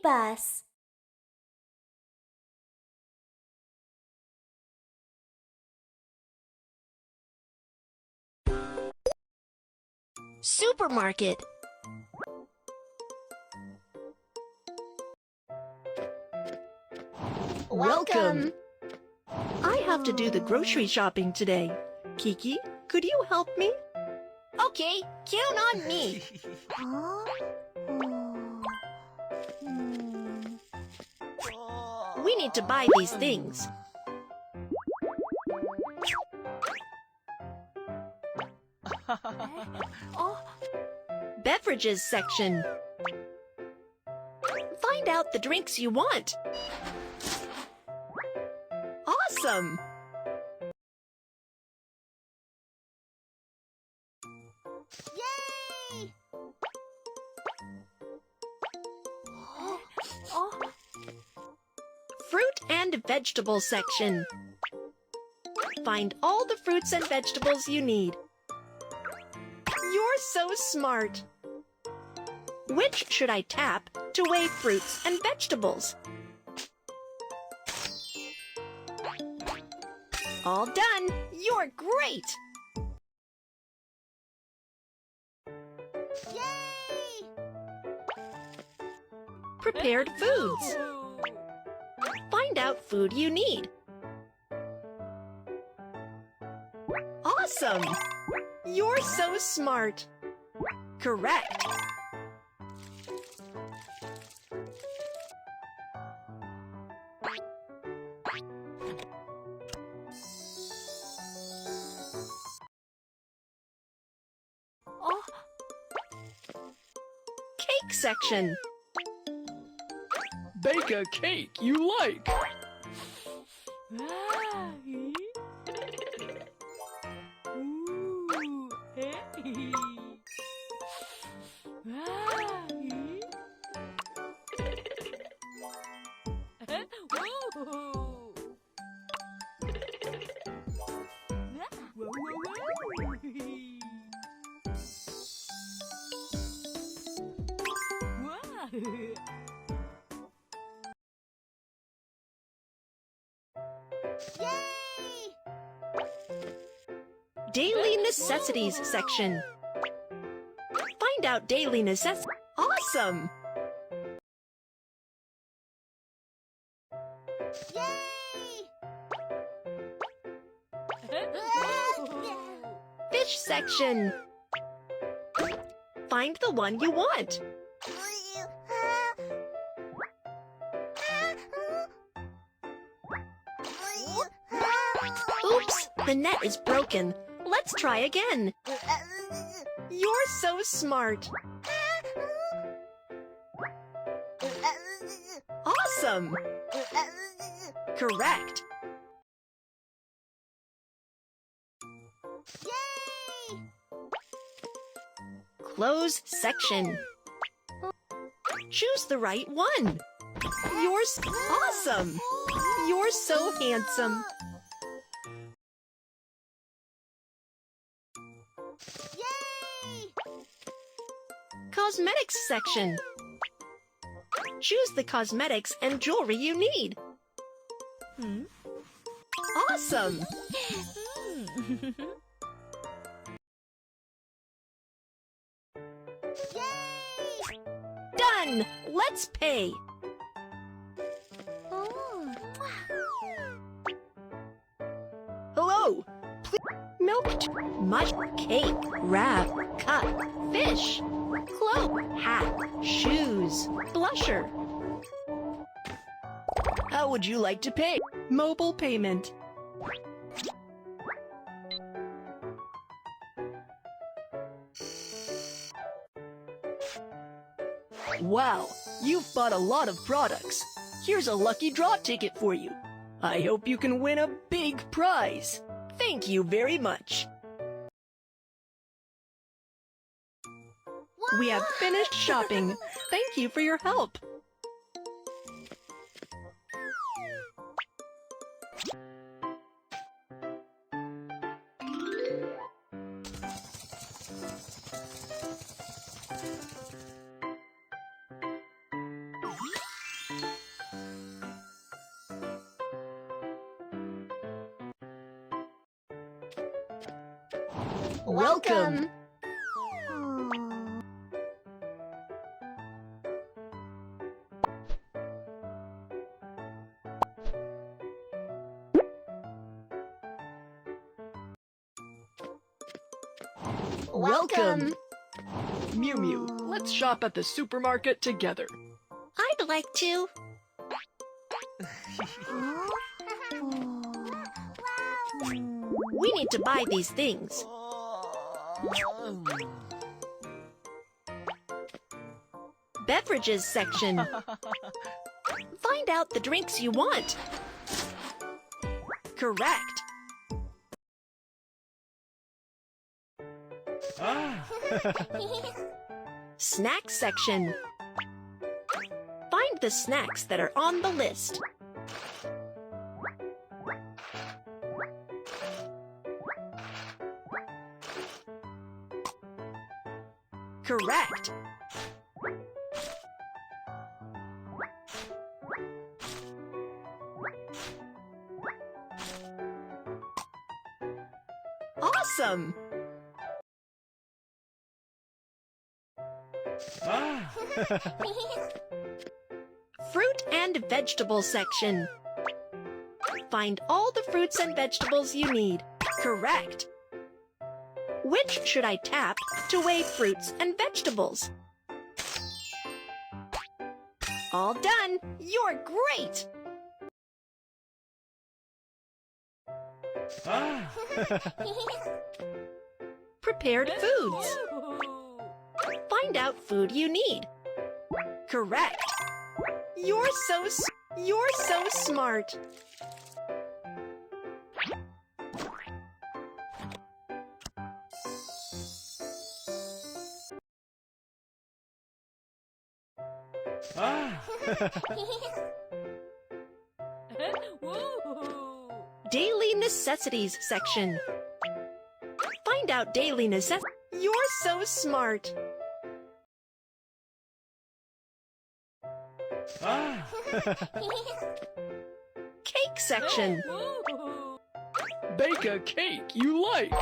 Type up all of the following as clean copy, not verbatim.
BabyBus. Supermarket. Welcome. I have to do the grocery shopping today. Kiki, could you help me? Okay, count on me. We need to buy these things. Beverages section. Find out the drinks you want. Awesome! Yay! Fruit and vegetable section. Find all the fruits and vegetables you need. You're so smart. Which should I tap to weigh fruits and vegetables? All done! You're great! Yay! Prepared foods. Find out food you need. Awesome! You're so smart. Correct. Cake section. Bake a cake you like. Yay! Daily necessities section. Find out daily necessities. Awesome! Yay! Fish section. Find the one you want. Oops, the net is broken. Let's try again. You're so smart. Awesome. Correct. Yay! Clothes section. Choose the right one. You're awesome. You're so handsome. Yay! Cosmetics section. Choose the cosmetics and jewelry you need. Awesome! Yay! Done! Let's pay. Hello! Milk, mushroom, cake, wrap, cup, fish, cloak, hat, shoes, blusher. How would you like to pay? Mobile payment. Wow, you've bought a lot of products. Here's a lucky draw ticket for you. I hope you can win a big prize. Thank you very much. We have finished shopping. Thank you for your help. Welcome. Welcome. Mew Mew, let's shop at the supermarket together. I'd like to. We need to buy these things. Beverages section. Find out the drinks you want. Correct. Snacks section. Find the snacks that are on the list. Correct. Awesome. Fruit and vegetable section. Find all the fruits and vegetables you need. Correct. Which should I tap to weigh fruits and vegetables? All done. You're great. Prepared foods. Find out food you need. Correct. You're so smart. Daily necessities section. Find out daily necessities. You're so smart. Cake section. Bake a cake you like.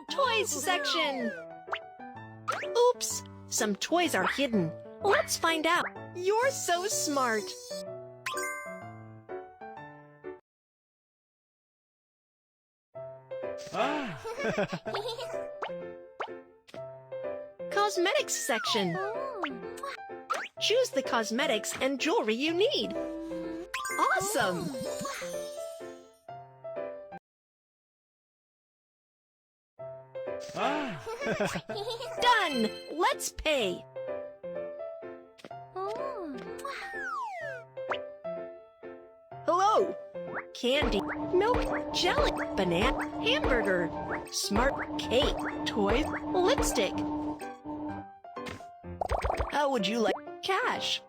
Toys section. Oops, some toys are hidden. Let's find out. You're so smart. Cosmetics section. Choose the cosmetics and jewelry you need. Awesome! Done! Let's pay. Hello! Candy, milk, jelly, banana, hamburger, smart cake, toys, lipstick. How would you like cash?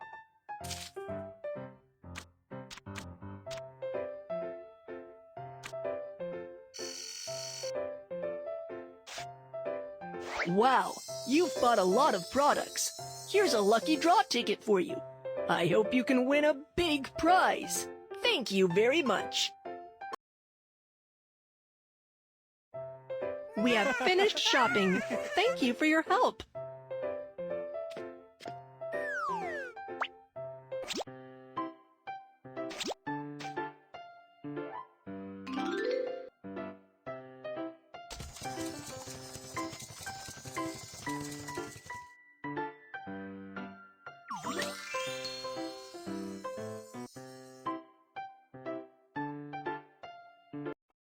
Wow, you've bought a lot of products. Here's a lucky draw ticket for you. I hope you can win a big prize. Thank you very much. We have finished shopping. Thank you for your help.